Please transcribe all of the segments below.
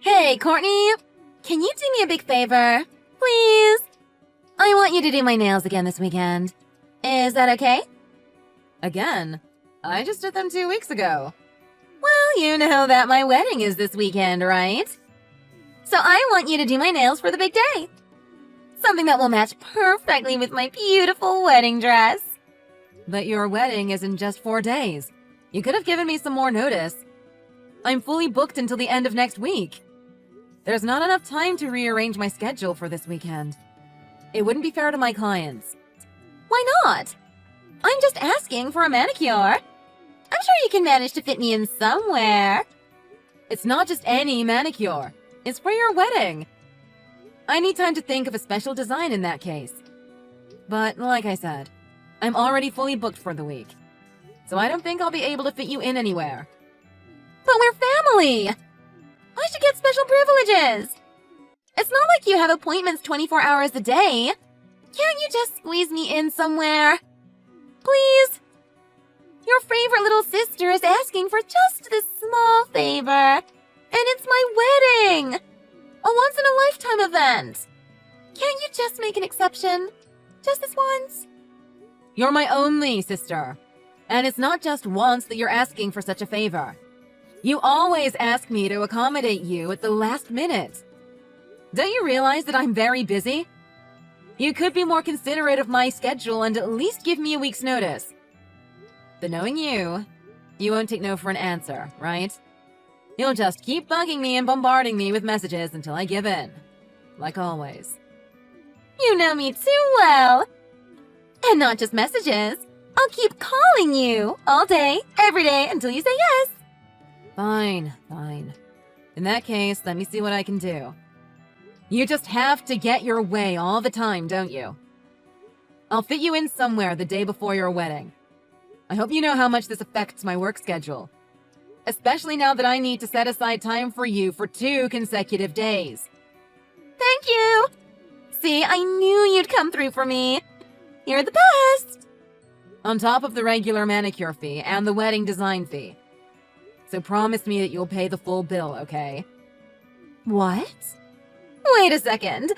Hey, Courtney! Can you do me a big favor? Please? I want you to do my nails again this weekend. Is that okay? Again? I just did them 2 weeks ago. Well, you know that my wedding is this weekend, right? So I want you to do my nails for the big day. Something that will match perfectly with my beautiful wedding dress. But your wedding is in just 4 days. You could have given me some more notice. I'm fully booked until the end of next week. There's not enough time to rearrange my schedule for this weekend. It wouldn't be fair to my clients. Why not? I'm just asking for a manicure. I'm sure you can manage to fit me in somewhere. It's not just any manicure. It's for your wedding. I need time to think of a special design in that case. But like I said, I'm already fully booked for the week. So I don't think I'll be able to fit you in anywhere. But we're family! I should get special privileges! It's not like you have appointments 24 hours a day. Can't you just squeeze me in somewhere? Please? Your favorite little sister is asking for just this small favor. And it's my wedding! A once-in-a-lifetime event! Can't you just make an exception? Just this once? You're my only sister. And it's not just once that you're asking for such a favor. You always ask me to accommodate you at the last minute. Don't you realize that I'm very busy? You could be more considerate of my schedule and at least give me a week's notice. But knowing you won't take no for an answer, right? You'll just keep bugging me and bombarding me with messages until I give in. Like always. You know me too well. And not just messages. I'll keep calling you all day, every day, until you say yes. Fine. In that case, let me see what I can do. You just have to get your way all the time, don't you? I'll fit you in somewhere the day before your wedding. I hope you know how much this affects my work schedule. Especially now that I need to set aside time for you for 2 consecutive days. Thank you! See, I knew you'd come through for me. You're the best! On top of the regular manicure fee and the wedding design fee. So promise me that you'll pay the full bill, okay? What? Wait a second.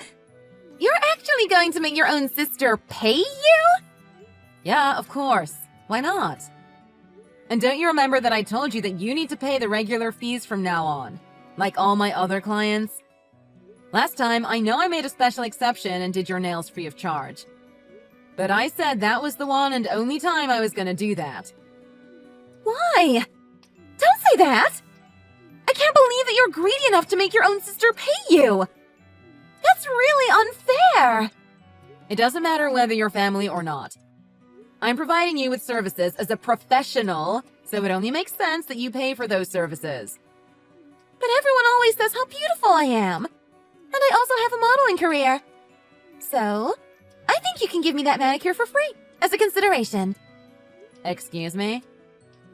You're actually going to make your own sister pay you? Yeah, of course. Why not? And don't you remember that I told you that you need to pay the regular fees from now on, like all my other clients? Last time, I know I made a special exception and did your nails free of charge. But I said that was the one and only time I was gonna do that. Why? Don't say that! I can't believe that you're greedy enough to make your own sister pay you! That's really unfair! It doesn't matter whether you're family or not. I'm providing you with services as a professional, so it only makes sense that you pay for those services. But everyone always says how beautiful I am. And I also have a modeling career. So, I think you can give me that manicure for free, as a consideration. Excuse me?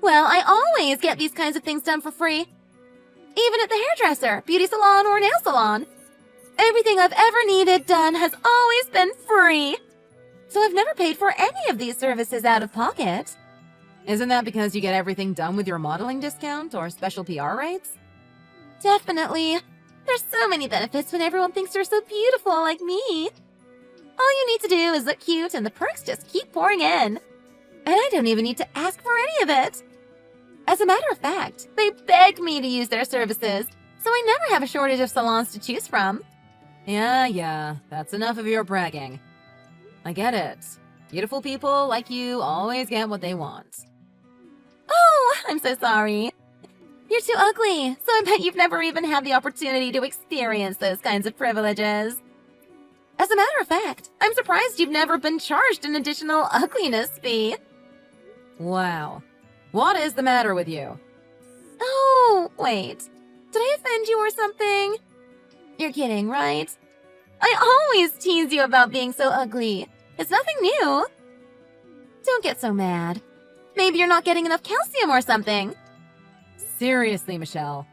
Well, I always get these kinds of things done for free. Even at the hairdresser, beauty salon, or nail salon. Everything I've ever needed done has always been free. So I've never paid for any of these services out of pocket. Isn't that because you get everything done with your modeling discount or special PR rates? Definitely. There's so many benefits when everyone thinks they're so beautiful like me. All you need to do is look cute and the perks just keep pouring in. And I don't even need to ask for any of it. As a matter of fact, they beg me to use their services, so I never have a shortage of salons to choose from. Yeah, that's enough of your bragging. I get it. Beautiful people like you always get what they want. Oh, I'm so sorry. You're too ugly, so I bet you've never even had the opportunity to experience those kinds of privileges. As a matter of fact, I'm surprised you've never been charged an additional ugliness fee. Wow. What is the matter with you? Oh, wait. Did I offend you or something? You're kidding, right? I always tease you about being so ugly. It's nothing new. Don't get so mad. Maybe you're not getting enough calcium or something. Seriously, Michelle.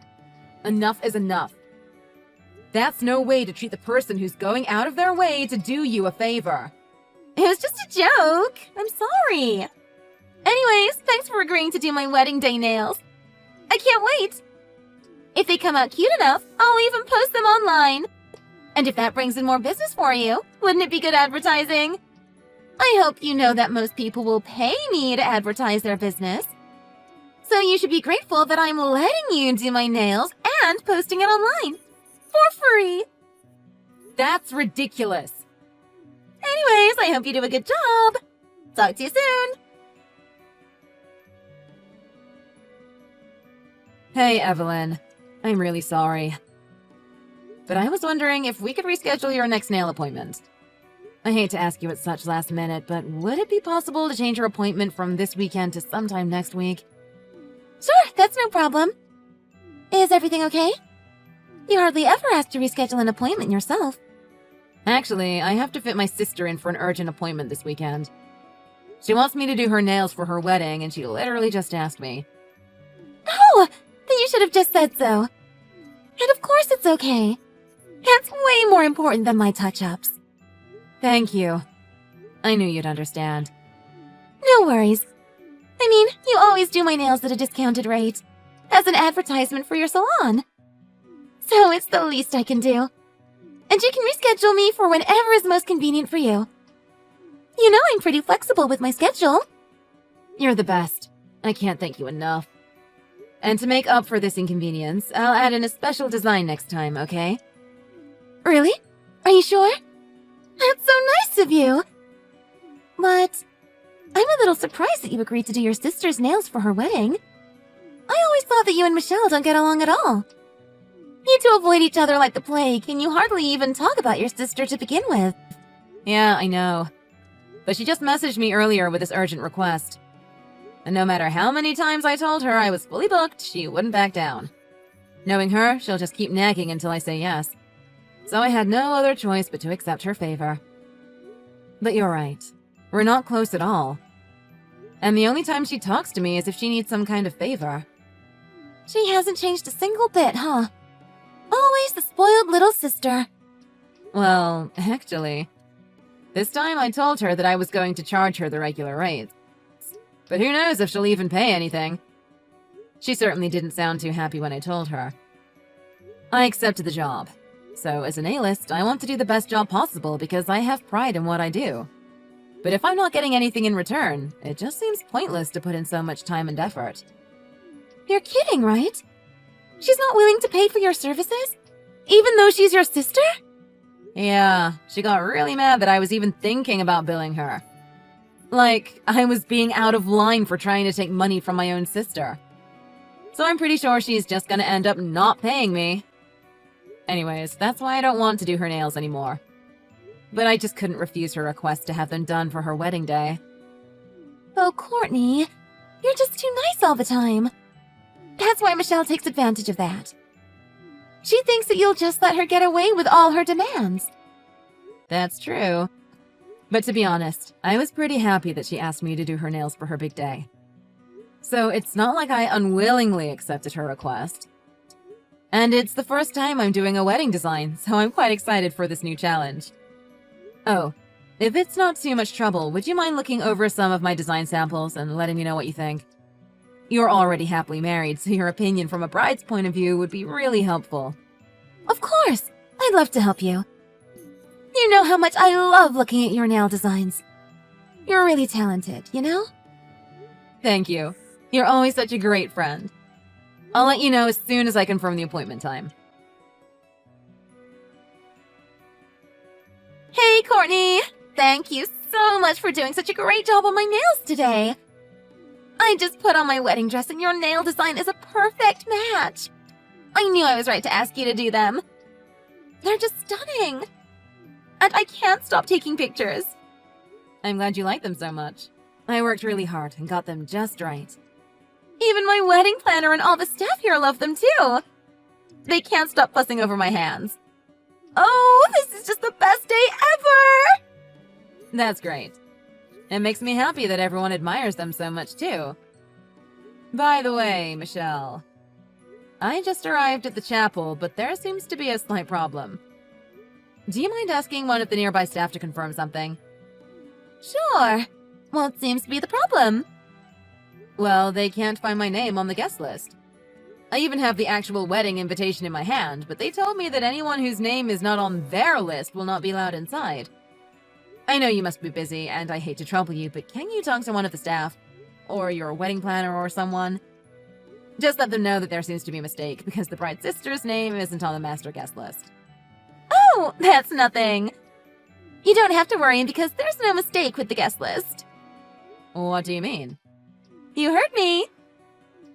Enough is enough. That's no way to treat the person who's going out of their way to do you a favor. It was just a joke. I'm sorry. Anyways, thanks for agreeing to do my wedding day nails. I can't wait. If they come out cute enough, I'll even post them online. And if that brings in more business for you, wouldn't it be good advertising? I hope you know that most people will pay me to advertise their business. So you should be grateful that I'm letting you do my nails and posting it online. For free. That's ridiculous. Anyways, I hope you do a good job. Talk to you soon. Hey, Evelyn. I'm really sorry. But I was wondering if we could reschedule your next nail appointment. I hate to ask you at such last minute, but would it be possible to change your appointment from this weekend to sometime next week? Sure, that's no problem. Is everything okay? You hardly ever ask to reschedule an appointment yourself. Actually, I have to fit my sister in for an urgent appointment this weekend. She wants me to do her nails for her wedding, and she literally just asked me. Oh, then you should have just said so. And of course it's okay. That's way more important than my touch-ups. Thank you. I knew you'd understand. No worries. I mean, you always do my nails at a discounted rate, as an advertisement for your salon. So it's the least I can do. And you can reschedule me for whenever is most convenient for you. You know I'm pretty flexible with my schedule. You're the best. I can't thank you enough. And to make up for this inconvenience, I'll add in a special design next time, okay? Really? Are you sure? That's so nice of you. But I'm a little surprised that you agreed to do your sister's nails for her wedding. I always thought that you and Michelle don't get along at all. You two avoid each other like the plague, and you hardly even talk about your sister to begin with. Yeah, I know. But she just messaged me earlier with this urgent request. And no matter how many times I told her I was fully booked, she wouldn't back down. Knowing her, she'll just keep nagging until I say yes. So I had no other choice but to accept her favor. But you're right. We're not close at all. And the only time she talks to me is if she needs some kind of favor. She hasn't changed a single bit, huh? Always the spoiled little sister. Well, actually, this time I told her that I was going to charge her the regular rates. But who knows if she'll even pay anything. She certainly didn't sound too happy when I told her. I accepted the job. So as an A-list, I want to do the best job possible because I have pride in what I do. But if I'm not getting anything in return, it just seems pointless to put in so much time and effort. You're kidding, right? She's not willing to pay for your services? Even though she's your sister? Yeah, she got really mad that I was even thinking about billing her. Like, I was being out of line for trying to take money from my own sister. So I'm pretty sure she's just gonna end up not paying me. Anyways, that's why I don't want to do her nails anymore. But I just couldn't refuse her request to have them done for her wedding day. Oh, Courtney, you're just too nice all the time. That's why Michelle takes advantage of that. She thinks that you'll just let her get away with all her demands. That's true. But to be honest, I was pretty happy that she asked me to do her nails for her big day. So it's not like I unwillingly accepted her request. And it's the first time I'm doing a wedding design, so I'm quite excited for this new challenge. Oh, if it's not too much trouble, would you mind looking over some of my design samples and letting me know what you think? You're already happily married, so your opinion from a bride's point of view would be really helpful. Of course! I'd love to help you. You know how much I love looking at your nail designs. You're really talented, you know? Thank you. You're always such a great friend. I'll let you know as soon as I confirm the appointment time. Hey, Courtney! Thank you so much for doing such a great job on my nails today. I just put on my wedding dress and your nail design is a perfect match. I knew I was right to ask you to do them. They're just stunning. And I can't stop taking pictures. I'm glad you like them so much. I worked really hard and got them just right. Even my wedding planner and all the staff here love them too. They can't stop fussing over my hands. Oh, this is just the best day ever! That's great. It makes me happy that everyone admires them so much too. By the way, Michelle, I just arrived at the chapel, but there seems to be a slight problem. Do you mind asking one of the nearby staff to confirm something? Sure. What seems to be the problem? Well, they can't find my name on the guest list. I even have the actual wedding invitation in my hand, but they told me that anyone whose name is not on their list will not be allowed inside. I know you must be busy, and I hate to trouble you, but can you talk to one of the staff? Or your wedding planner or someone? Just let them know that there seems to be a mistake, because the bride's sister's name isn't on the master guest list. Oh, that's nothing. You don't have to worry because there's no mistake with the guest list. What do you mean? You heard me.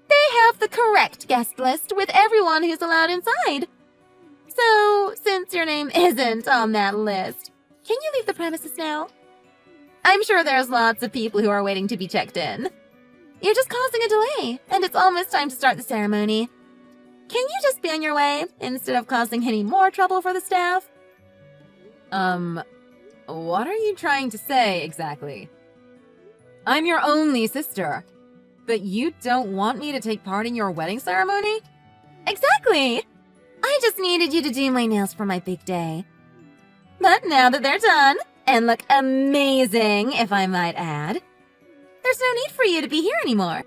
They have the correct guest list with everyone who's allowed inside. So, since your name isn't on that list, can you leave the premises now? I'm sure there's lots of people who are waiting to be checked in. You're just causing a delay, and it's almost time to start the ceremony. Can you just be on your way, instead of causing any more trouble for the staff? What are you trying to say, exactly? I'm your only sister, but you don't want me to take part in your wedding ceremony? Exactly! I just needed you to do my nails for my big day. But now that they're done, and look amazing, if I might add, there's no need for you to be here anymore.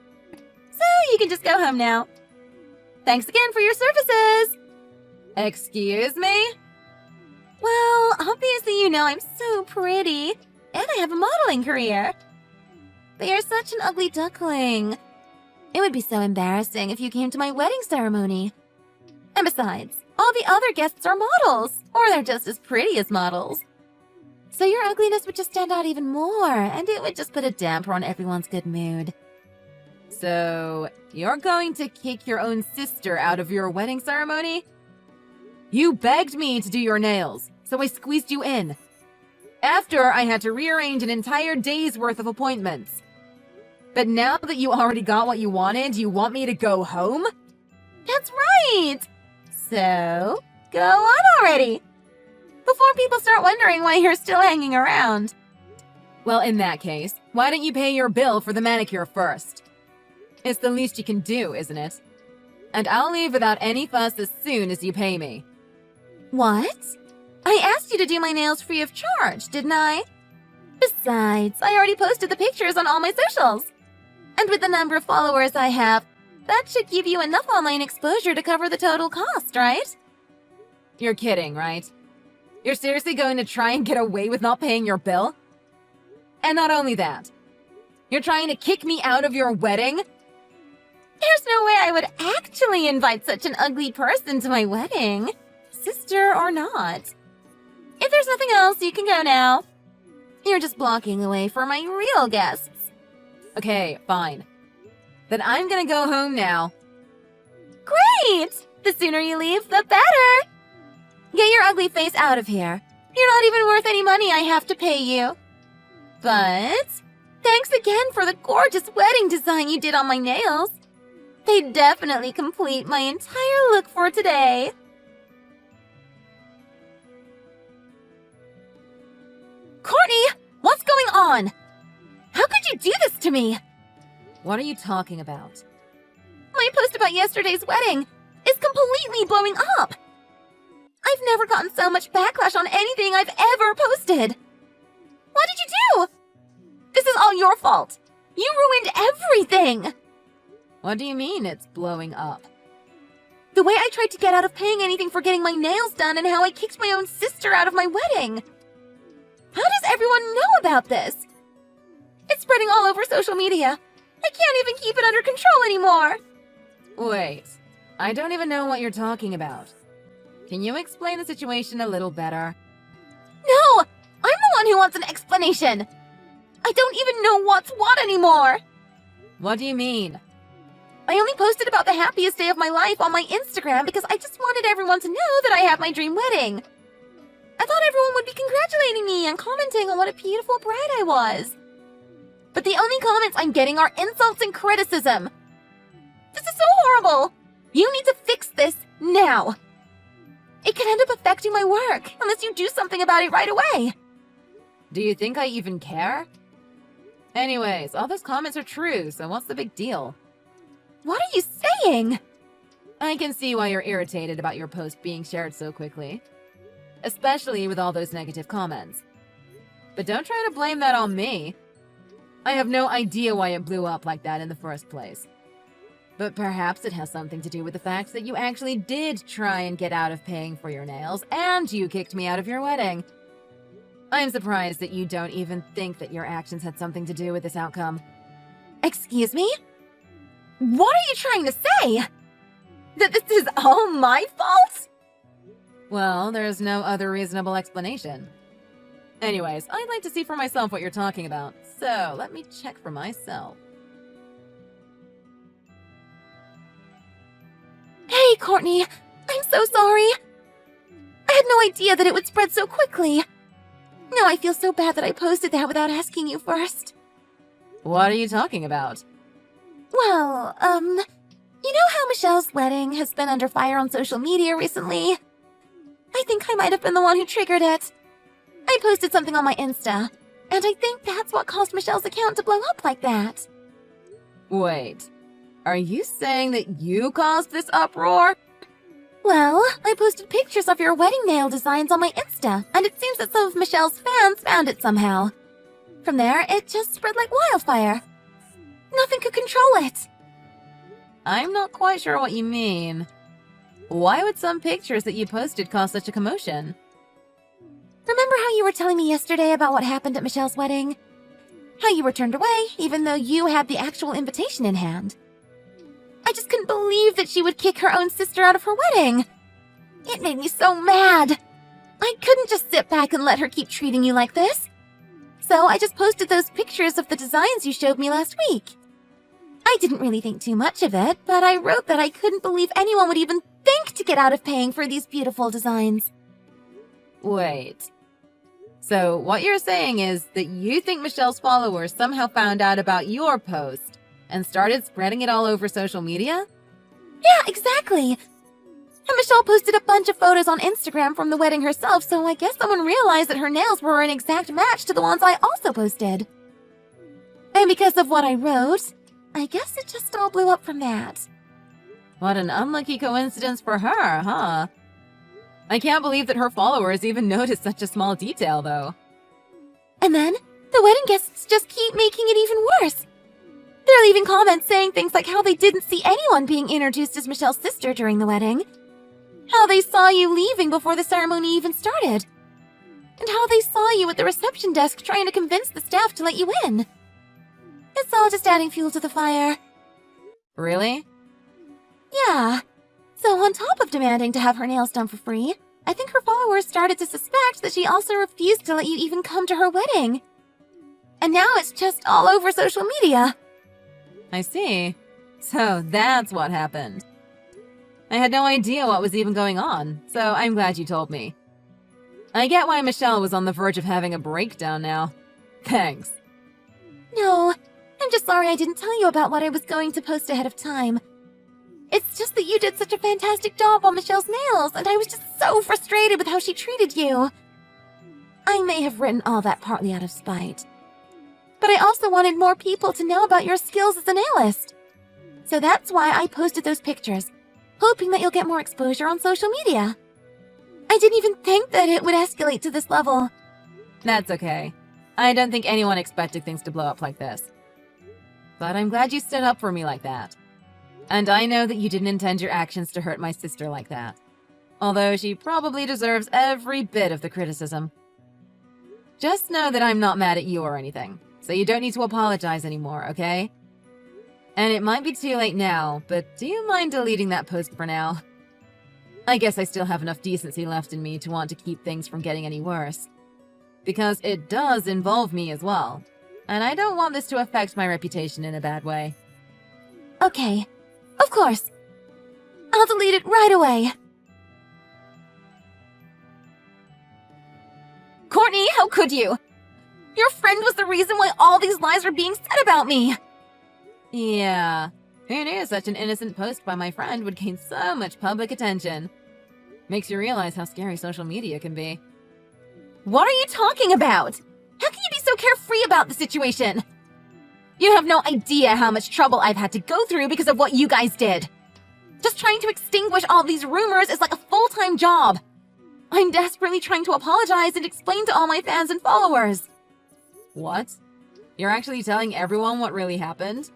So you can just go home now. Thanks again for your services! Excuse me? Well, obviously you know I'm so pretty, and I have a modeling career. But you're such an ugly duckling. It would be so embarrassing if you came to my wedding ceremony. And besides, all the other guests are models, or they're just as pretty as models. So your ugliness would just stand out even more, and it would just put a damper on everyone's good mood. So, you're going to kick your own sister out of your wedding ceremony? You begged me to do your nails, so I squeezed you in. After I had to rearrange an entire day's worth of appointments. But now that you already got what you wanted, you want me to go home? That's right! So, go on already! Before people start wondering why you're still hanging around. Well, in that case, why don't you pay your bill for the manicure first? It's the least you can do, isn't it? And I'll leave without any fuss as soon as you pay me. What? I asked you to do my nails free of charge, didn't I? Besides, I already posted the pictures on all my socials. And with the number of followers I have, that should give you enough online exposure to cover the total cost, right? You're kidding, right? You're seriously going to try and get away with not paying your bill? And not only that, you're trying to kick me out of your wedding? There's no way I would actually invite such an ugly person to my wedding, sister or not. If there's nothing else, you can go now. You're just blocking the way for my real guests. Okay, fine. Then I'm gonna go home now. Great! The sooner you leave, the better! Get your ugly face out of here. You're not even worth any money I have to pay you. But thanks again for the gorgeous wedding design you did on my nails. They definitely complete my entire look for today. Courtney, what's going on? How could you do this to me? What are you talking about? My post about yesterday's wedding is completely blowing up. I've never gotten so much backlash on anything I've ever posted. What did you do? This is all your fault. You ruined everything. What do you mean it's blowing up? The way I tried to get out of paying anything for getting my nails done and how I kicked my own sister out of my wedding. How does everyone know about this? It's spreading all over social media. I can't even keep it under control anymore. Wait, I don't even know what you're talking about. Can you explain the situation a little better? No! I'm the one who wants an explanation! I don't even know what's what anymore! What do you mean? I only posted about the happiest day of my life on my Instagram because I just wanted everyone to know that I had my dream wedding. I thought everyone would be congratulating me and commenting on what a beautiful bride I was. But the only comments I'm getting are insults and criticism. This is so horrible! You need to fix this now! It could end up affecting my work unless you do something about it right away. Do you think I even care? Anyways, all those comments are true, so what's the big deal? What are you saying? I can see why you're irritated about your post being shared so quickly. Especially with all those negative comments. But don't try to blame that on me. I have no idea why it blew up like that in the first place. But perhaps it has something to do with the fact that you actually did try and get out of paying for your nails, and you kicked me out of your wedding. I'm surprised that you don't even think that your actions had something to do with this outcome. Excuse me? What are you trying to say? That this is all my fault? Well, there's no other reasonable explanation. Anyways, I'd like to see for myself what you're talking about, so let me check for myself. Hey, Courtney. I'm so sorry. I had no idea that it would spread so quickly. Now I feel so bad that I posted that without asking you first. What are you talking about? Well, you know how Michelle's wedding has been under fire on social media recently? I think I might have been the one who triggered it. I posted something on my Insta, and I think that's what caused Michelle's account to blow up like that. Wait, are you saying that you caused this uproar? Well, I posted pictures of your wedding nail designs on my Insta, and it seems that some of Michelle's fans found it somehow. From there, it just spread like wildfire. Nothing could control it. I'm not quite sure what you mean. Why would some pictures that you posted cause such a commotion? Remember how you were telling me yesterday about what happened at Michelle's wedding? How you were turned away, even though you had the actual invitation in hand. I just couldn't believe that she would kick her own sister out of her wedding. It made me so mad. I couldn't just sit back and let her keep treating you like this. So I just posted those pictures of the designs you showed me last week. I didn't really think too much of it, but I wrote that I couldn't believe anyone would even think to get out of paying for these beautiful designs. Wait. So what you're saying is that you think Michelle's followers somehow found out about your post and started spreading it all over social media? Yeah, exactly. And Michelle posted a bunch of photos on Instagram from the wedding herself, so I guess someone realized that her nails were an exact match to the ones I also posted. And because of what I wrote, I guess it just all blew up from that. What an unlucky coincidence for her, huh? I can't believe that her followers even noticed such a small detail, though. And then, the wedding guests just keep making it even worse. They're leaving comments saying things like how they didn't see anyone being introduced as Michelle's sister during the wedding, how they saw you leaving before the ceremony even started, and how they saw you at the reception desk trying to convince the staff to let you in. It's all just adding fuel to the fire. Really? Yeah. So on top of demanding to have her nails done for free, I think her followers started to suspect that she also refused to let you even come to her wedding. And now it's just all over social media. I see. So that's what happened. I had no idea what was even going on, so I'm glad you told me. I get why Michelle was on the verge of having a breakdown now. Thanks. No, I'm just sorry I didn't tell you about what I was going to post ahead of time. It's just that you did such a fantastic job on Michelle's nails, and I was just so frustrated with how she treated you. I may have written all that partly out of spite. But I also wanted more people to know about your skills as a nailist. So that's why I posted those pictures, hoping that you'll get more exposure on social media. I didn't even think that it would escalate to this level. That's okay. I don't think anyone expected things to blow up like this. But I'm glad you stood up for me like that. And I know that you didn't intend your actions to hurt my sister like that. Although she probably deserves every bit of the criticism. Just know that I'm not mad at you or anything, so you don't need to apologize anymore, okay? And it might be too late now, but do you mind deleting that post for now? I guess I still have enough decency left in me to want to keep things from getting any worse. Because it does involve me as well, and I don't want this to affect my reputation in a bad way. Okay, of course. I'll delete it right away. Courtney, how could you? Your friend was the reason why all these lies are being said about me. Yeah, who knew such an innocent post by my friend would gain so much public attention? Makes you realize how scary social media can be. What are you talking about? How can you be so carefree about the situation? You have no idea how much trouble I've had to go through because of what you guys did. Just trying to extinguish all these rumors is like a full-time job. I'm desperately trying to apologize and explain to all my fans and followers. What? You're actually telling everyone what really happened?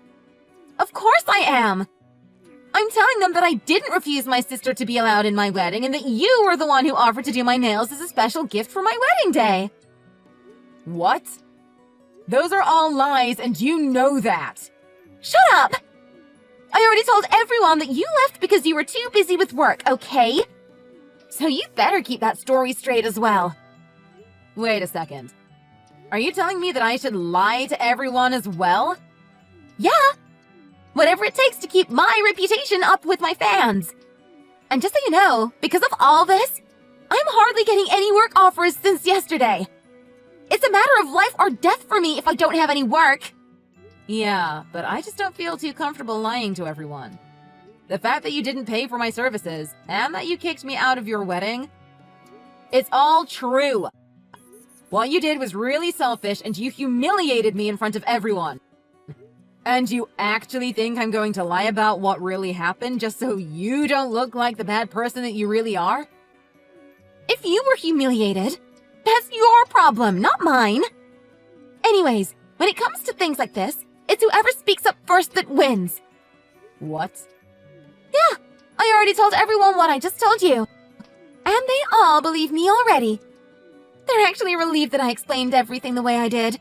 Of course I am. I'm telling them that I didn't refuse my sister to be allowed in my wedding and that you were the one who offered to do my nails as a special gift for my wedding day. What? Those are all lies, and you know that. Shut up! I already told everyone that you left because you were too busy with work, okay? So you better keep that story straight as well. Wait a second. Are you telling me that I should lie to everyone as well? Yeah! Whatever it takes to keep my reputation up with my fans. And just so you know, because of all this, I'm hardly getting any work offers since yesterday. It's a matter of life or death for me if I don't have any work. Yeah, but I just don't feel too comfortable lying to everyone. The fact that you didn't pay for my services, and that you kicked me out of your wedding, it's all true. What you did was really selfish, and you humiliated me in front of everyone. And you actually think I'm going to lie about what really happened just so you don't look like the bad person that you really are? If you were humiliated, that's your problem, not mine. Anyways, when it comes to things like this, it's whoever speaks up first that wins. What? Yeah, I already told everyone what I just told you. And they all believe me already. They're actually relieved that I explained everything the way I did.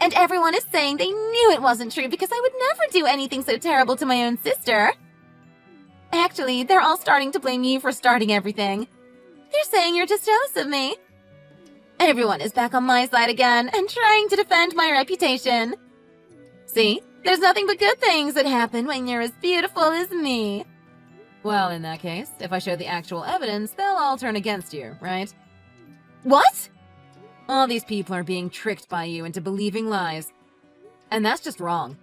And everyone is saying they knew it wasn't true because I would never do anything so terrible to my own sister. Actually, they're all starting to blame you for starting everything. They're saying you're just jealous of me. Everyone is back on my side again and trying to defend my reputation. See, there's nothing but good things that happen when you're as beautiful as me. Well, in that case, if I show the actual evidence, they'll all turn against you, right? What? All these people are being tricked by you into believing lies. And that's just wrong.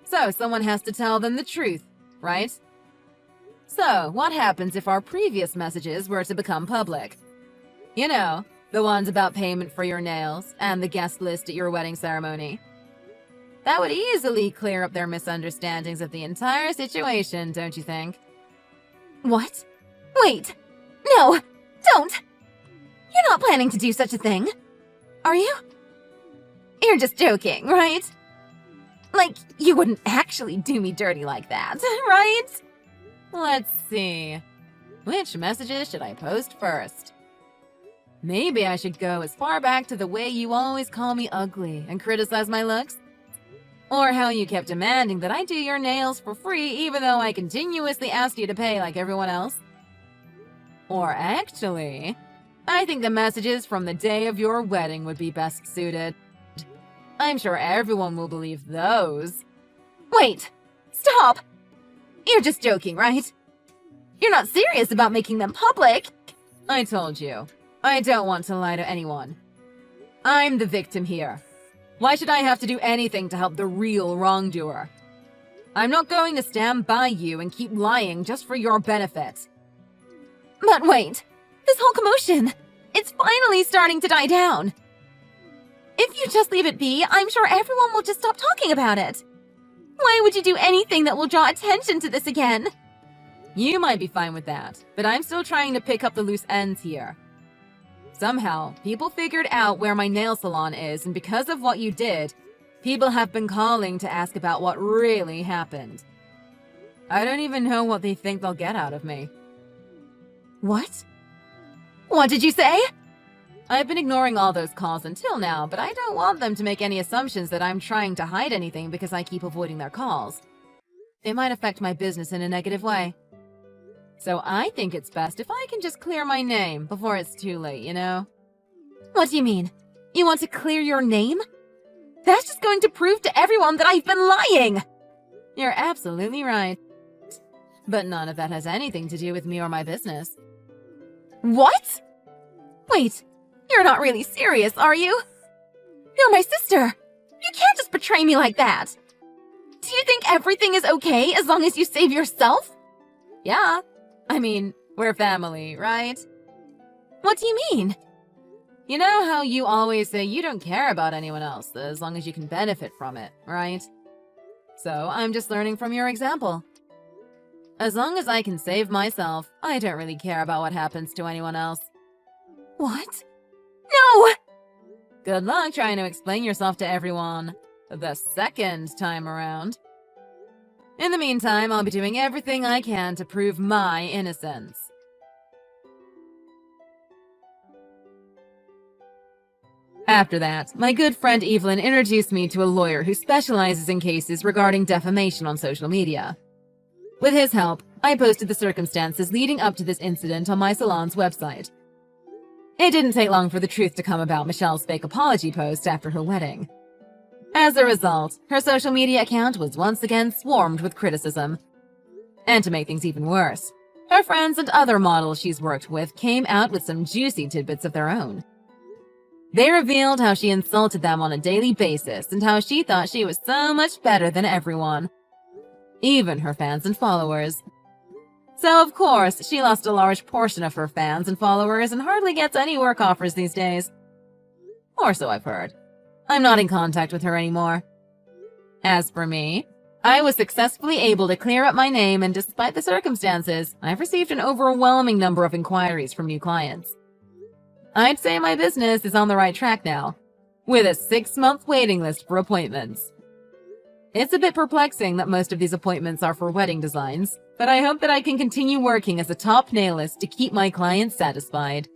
So someone has to tell them the truth, right? So, what happens if our previous messages were to become public? You know, the ones about payment for your nails and the guest list at your wedding ceremony. That would easily clear up their misunderstandings of the entire situation, don't you think? What? Wait! No! Don't! You're not planning to do such a thing, are you? You're just joking, right? Like, you wouldn't actually do me dirty like that, right? Let's see. Which messages should I post first? Maybe I should go as far back to the way you always call me ugly and criticize my looks? Or how you kept demanding that I do your nails for free even though I continuously asked you to pay like everyone else? Or actually, I think the messages from the day of your wedding would be best suited. I'm sure everyone will believe those. Wait! Stop! You're just joking, right? You're not serious about making them public. I told you, I don't want to lie to anyone. I'm the victim here. Why should I have to do anything to help the real wrongdoer? I'm not going to stand by you and keep lying just for your benefit. But wait, this whole commotion, it's finally starting to die down. If you just leave it be, I'm sure everyone will just stop talking about it. Why would you do anything that will draw attention to this again? You might be fine with that, but I'm still trying to pick up the loose ends here. Somehow, people figured out where my nail salon is, and because of what you did, people have been calling to ask about what really happened. I don't even know what they think they'll get out of me. What? What did you say? I've been ignoring all those calls until now, but I don't want them to make any assumptions that I'm trying to hide anything because I keep avoiding their calls. It might affect my business in a negative way. So I think it's best if I can just clear my name before it's too late, you know? What do you mean? You want to clear your name? That's just going to prove to everyone that I've been lying! You're absolutely right. But none of that has anything to do with me or my business. What? Wait, you're not really serious, are you? You're my sister! You can't just betray me like that! Do you think everything is okay as long as you save yourself? Yeah. I mean, we're family, right? What do you mean? You know how you always say you don't care about anyone else as long as you can benefit from it, right? So I'm just learning from your example. As long as I can save myself, I don't really care about what happens to anyone else. What? No! Good luck trying to explain yourself to everyone the second time around. In the meantime, I'll be doing everything I can to prove my innocence. After that, my good friend Evelyn introduced me to a lawyer who specializes in cases regarding defamation on social media. With his help, I posted the circumstances leading up to this incident on my salon's website. It didn't take long for the truth to come about Michelle's fake apology post after her wedding. As a result, her social media account was once again swarmed with criticism. And to make things even worse, her friends and other models she's worked with came out with some juicy tidbits of their own. They revealed how she insulted them on a daily basis and how she thought she was so much better than everyone, even her fans and followers. So of course, she lost a large portion of her fans and followers and hardly gets any work offers these days. Or so I've heard. I'm not in contact with her anymore. As for me, I was successfully able to clear up my name, and despite the circumstances, I've received an overwhelming number of inquiries from new clients. I'd say my business is on the right track now, with a 6-month waiting list for appointments. It's a bit perplexing that most of these appointments are for wedding designs, but I hope that I can continue working as a top nailist to keep my clients satisfied.